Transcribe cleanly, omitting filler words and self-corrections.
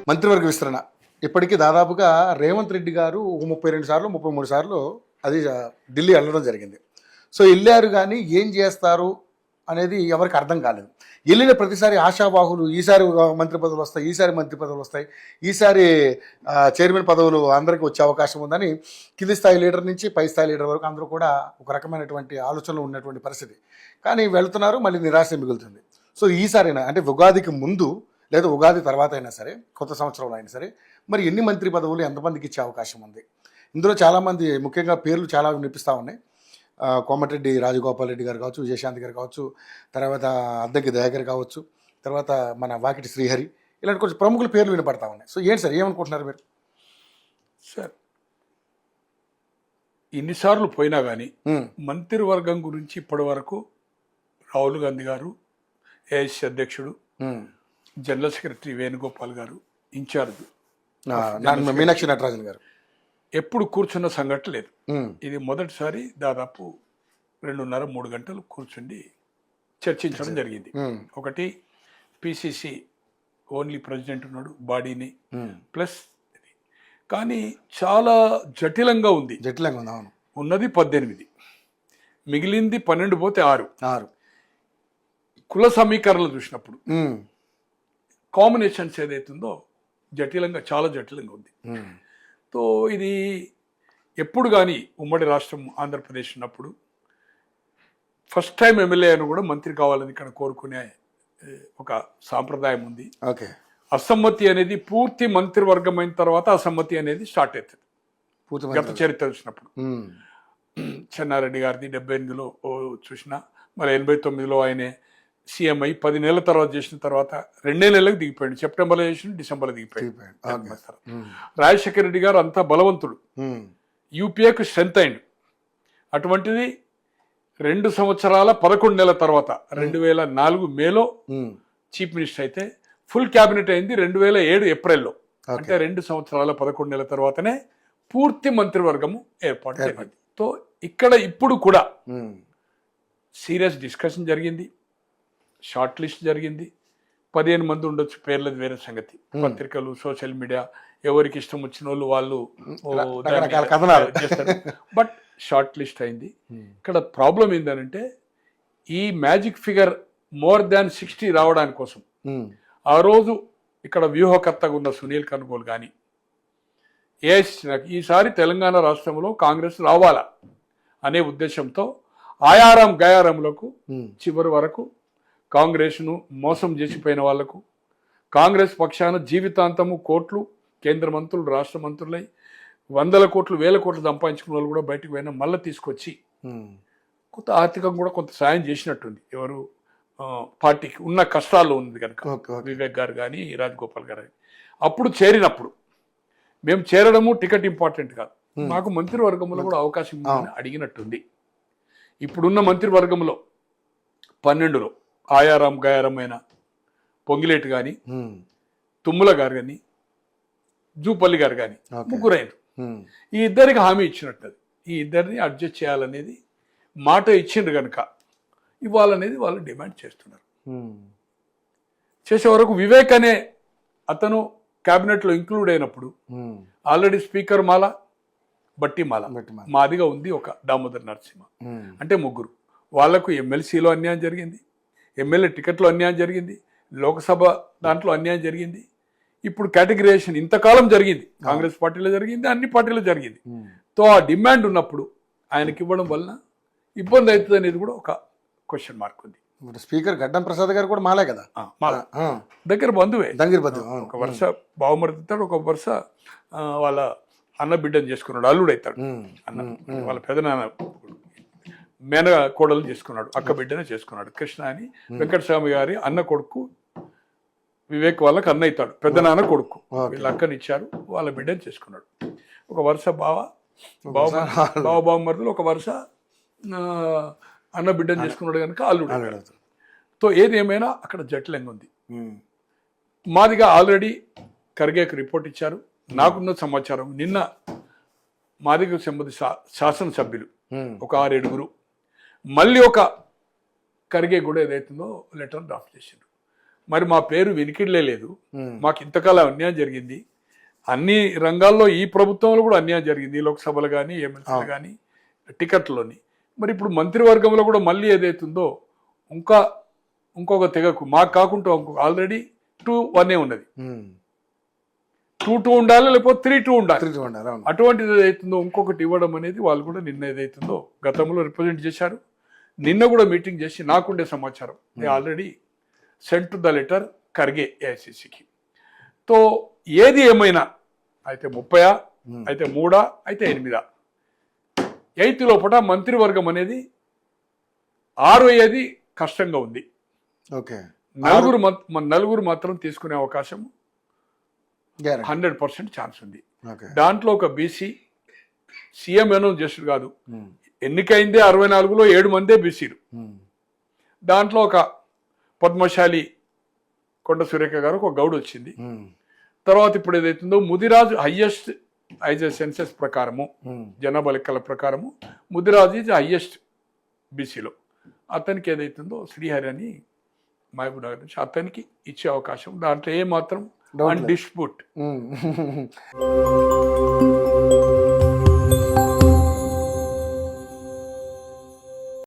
మంత్రివర్గ విస్తరణ ఇప్పటికీ దాదాపుగా రేవంత్ రెడ్డి గారు ఒక 32 సార్లు 33 సార్లు అది ఢిల్లీ వెళ్ళడం జరిగింది. సో వెళ్ళారు కానీ ఏం చేస్తారు అనేది ఎవరికి అర్థం కాలేదు. వెళ్ళిన ప్రతిసారి ఆశావాహులు ఈసారి మంత్రి పదవులు వస్తాయి, ఈసారి మంత్రి పదవులు వస్తాయి, ఈసారి చైర్మన్ పదవులు అందరికీ వచ్చే అవకాశం ఉందని కింది స్థాయి లీడర్ నుంచి పై స్థాయి లీడర్ వరకు అందరూ కూడా ఒక రకమైనటువంటి ఆలోచనలు ఉన్నటువంటి పరిస్థితి. కానీ వెళ్తున్నారు, మళ్ళీ నిరాశ మిగులుతుంది. సో ఈసారైనా అంటే ఉగాదికి ముందు లేదా ఉగాది తర్వాత అయినా సరే, కొత్త సంవత్సరంలో అయినా సరే, మరి ఎన్ని మంత్రి పదవులు ఎంతమందికి ఇచ్చే అవకాశం ఉంది? ఇందులో చాలామంది ముఖ్యంగా పేర్లు చాలా వినిపిస్తూ ఉన్నాయి. కోమటిరెడ్డి రాజగోపాల్ రెడ్డి గారు కావచ్చు, విజయశాంతి గారు కావచ్చు, తర్వాత అద్దంకి దయాకర్ కావచ్చు, తర్వాత మన వాకిటి శ్రీహరి, ఇలాంటి కొంచెం ప్రముఖుల పేర్లు వినపడతా ఉన్నాయి. సో ఏంటి సార్, ఏమనుకుంటున్నారు మీరు? సార్ ఇన్నిసార్లు పోయినా కానీ మంత్రివర్గం గురించి ఇప్పటి వరకు రాహుల్ గాంధీ గారు, ఏఐసి అధ్యక్షుడు, జనరల్ సెక్రటరీ వేణుగోపాల్ గారు, ఇన్ఛార్జ్ మీనాక్షి నటరాజన్ గారు ఎప్పుడు కూర్చున్న సంఘటన లేదు. ఇది మొదటిసారి దాదాపు 2.5-3 గంటలు కూర్చుండి చర్చించడం జరిగింది. ఒకటి పిసిసి ఓన్లీ ప్రెసిడెంట్ ఉన్నాడు, బాడీని ప్లస్, కానీ చాలా జటిలంగా ఉంది. అవును. ఉన్నది 18, మిగిలింది 12 పోతే 6. కుల సమీకరణలు చూసినప్పుడు కాంబినేషన్స్ ఏదైతుందో జటిలంగా, చాలా జటిలంగా ఉంది. సో ఇది ఎప్పుడు కానీ ఉమ్మడి రాష్ట్రం ఆంధ్రప్రదేశ్ ఉన్నప్పుడు ఫస్ట్ టైం ఎమ్మెల్యే అని కూడా మంత్రి కావాలని ఇక్కడ కోరుకునే ఒక సాంప్రదాయం ఉంది. ఓకే. అసమ్మతి అనేది పూర్తి మంత్రివర్గం అయిన తర్వాత అసమ్మతి అనేది స్టార్ట్ అవుతుంది. గత చరిత్ర చూసినప్పుడు చెన్నారెడ్డి గారిది 78లో చూసినా, మరి 89లో ఆయనే సీఎం అయి 10 నెలల తర్వాత చేసిన తర్వాత 2 నెలలకు దిగిపోయాడు. సెప్టెంబర్లో చేసిన, డిసెంబర్లో దిగిపోయాడు. రాజశేఖర రెడ్డి గారు అంతా బలవంతుడు, యూపీఏకు స్ట్రెంత్ అయిండు. అటువంటిది 2 సంవత్సరాల 11 నెలల తర్వాత 2004 మేలో చీఫ్ మినిస్టర్ అయితే ఫుల్ క్యాబినెట్ అయింది 2007 ఏప్రిల్లో. అంటే 2 సంవత్సరాల 11 నెలల తర్వాతనే పూర్తి మంత్రివర్గము ఏర్పాటు జరిగింది. సో ఇక్కడ ఇప్పుడు కూడా సీరియస్ డిస్కషన్ జరిగింది, షార్ట్ లిస్ట్ జరిగింది. 15 మంది ఉండొచ్చు, పేర్లది వేరే సంగతి. పత్రికలు, సోషల్ మీడియా, ఎవరికి ఇష్టం వచ్చిన వాళ్ళు చేస్తారు. బట్ షార్ట్ లిస్ట్ అయింది. ఇక్కడ ప్రాబ్లం ఏంటంటే ఈ మ్యాజిక్ ఫిగర్ మోర్ దాన్ 60 రావడానికి కోసం ఆ రోజు ఇక్కడ వ్యూహకర్తగా ఉన్న సునీల్ కనుగోలు కానీ ఈసారి తెలంగాణ రాష్ట్రంలో కాంగ్రెస్ రావాలా అనే ఉద్దేశంతో ఆయారం గయారంలకు చివరి వరకు కాంగ్రెస్ను మోసం చేసిపోయిన వాళ్లకు, కాంగ్రెస్ పక్షాన జీవితాంతము కోట్లు కేంద్ర మంత్రులు, రాష్ట్ర మంత్రులై 100 కోట్లు 1000 కోట్లు సంపాదించుకున్న వాళ్ళు కూడా బయటకు పోయినా మళ్ళీ తీసుకొచ్చి కొంత ఆర్థికంగా కూడా కొంత సాయం చేసినట్టుంది. ఎవరు పార్టీకి ఉన్న కష్టాల్లో ఉంది కనుక వివేక్ గారు కానీ రాజగోపాల్ గారు. అప్పుడు చేరినప్పుడు మేము చేరడము టికెట్ ఇంపార్టెంట్ కాదు, మాకు మంత్రివర్గంలో కూడా అవకాశం ఉందని అడిగినట్టుంది. ఇప్పుడున్న మంత్రివర్గంలో 12లో ఆయారం గయారమైన పొంగిలేటి కానీ, తుమ్మల గారు కానీ, జూపల్లి గారు కానీ ముగ్గురైన ఈ ఇద్దరికి హామీ ఇచ్చినట్టు. ఈ ఇద్దరిని అడ్జస్ట్ చేయాలనేది మాట ఇచ్చిండ్రు కనుక ఇవ్వాలనేది వాళ్ళు డిమాండ్ చేస్తున్నారు. చేసే వరకు వివేక్ అనే అతను క్యాబినెట్లో ఇంక్లూడ్ అయినప్పుడు ఆల్రెడీ స్పీకర్ మాల, బట్టి మాల, మాదిగా ఉంది ఒక దామోదర్ నరసింహ, అంటే ముగ్గురు. వాళ్లకు ఎమ్మెల్సీలో అన్యాయం జరిగింది, ఎమ్మెల్యే టికెట్లో అన్యాయం జరిగింది, లోక్సభ దాంట్లో అన్యాయం జరిగింది. ఇప్పుడు కేటగిరైజేషన్ ఇంతకాలం జరిగింది, కాంగ్రెస్ పార్టీలో జరిగింది, అన్ని పార్టీలో జరిగింది. తో ఆ డిమాండ్ ఉన్నప్పుడు ఆయనకి ఇవ్వడం వలన ఇబ్బంది అవుతుంది అనేది కూడా ఒక క్వశ్చన్ మార్క్ ఉంది. స్పీకర్ గడ్డం ప్రసాద్ గారు కూడా మాలే కదా, దగ్గర బంధువే. ఒక వరుస బావమరుతాడు, ఒక వరుస వాళ్ళ అన్న బిడ్డను చేసుకున్నాడు, అల్లుడు అవుతాడు. అన్న వాళ్ళ పెదనాన్న మేన కోడలు చేసుకున్నాడు, అక్క బిడ్డనే చేసుకున్నాడు. కృష్ణ అని వెంకటస్వామి గారి అన్న కొడుకు వివేక్ వాళ్ళకి అన్న అవుతాడు, పెద్ద నాన్న కొడుకు. వీళ్ళ అక్కనిచ్చారు, వాళ్ళ బిడ్డని చేసుకున్నాడు. ఒక వరుస బావమరుదులు, ఒక వరుస అన్న బిడ్డను చేసుకున్నాడు కనుక అల్లుడు. తో ఏది ఏమైనా అక్కడ జటిలంగా ఉంది. మాదిగా ఆల్రెడీ ఖర్గేకి రిపోర్ట్ ఇచ్చారు. నాకున్న సమాచారం నిన్న మాదిగకు సంబంధించి శాసనసభ్యులు ఒక 6-7 మళ్ళీ ఒక ఖర్గే కూడా ఏదైతుందో లెటర్ డ్రాఫ్ట్ చేసిండ్రు. మరి మా పేరు వినికిడిలే లేదు. ఉమ్, మాకు ఇంతకాలం అన్యాయం జరిగింది. అన్ని రంగాల్లో ఈ ప్రభుత్వంలో కూడా అన్యాయం జరిగింది. లోక్సభలో కానీ ఎమ్మెల్సీలు కానీ టికెట్లోని. మరి ఇప్పుడు మంత్రివర్గంలో కూడా మళ్ళీ ఏదైతుందో ఇంకొక తెగకు మాకు కాకుండా ఆల్రెడీ 2-1 ఉన్నది. ఉమ్. 2-2 ఉండాలి, లేకపోతే 3-2 ఉండాలి. తిరిగి ఉండాలి, అవును. అటువంటిది ఏదైతుందో ఇంకొకటి ఇవ్వడం అనేది వాళ్ళు కూడా నిన్న ఏదైతుందో గతంలో రిప్రజెంట్ చేశారు. నిన్న కూడా మీటింగ్ చేసి నాకుండే సమాచారం already sent to the letter Kharge ఏఐసిసికి. తో ఏది ఏమైనా అయితే 30 అయితే 3 అయితే 8 8 లోపల మంత్రివర్గం అనేది 6 అయ్యేది కష్టంగా ఉంది. ఓకే, నలుగురు మాత్రం తీసుకునే అవకాశం గ్యారెంటీ. 100% ఛాన్స్ ఉంది. ఓకే. దాంట్లో ఒక బీసీ సీఎం అనౌన్స్ చేసాడు కాదు, ఉమ్, ఎన్నికైందే 64లో 7 మందే బీసీలు. ఉమ్, దాంట్లో ఒక పద్మశాలి కొండ సురేఖ గారు ఒక గౌడ్ వచ్చింది. ఉమ్, తర్వాత ఇప్పుడు ఏదైతుందో ముదిరాజు హయ్యెస్ట్ సెన్సెస్ ప్రకారము, ఉమ్. జనాభా లెక్కల ప్రకారము ముదిరాజు ఈజ్ హయ్యెస్ట్ బీసీలో. అతనికి ఏదైతుందో శ్రీహరి అని మహబూబ్ నగర్ నుంచి అతనికి ఇచ్చే అవకాశం దాంట్లో ఏ మాత్రం Doubt లేదు. అన్డిస్ప్యూట్. ఉమ్.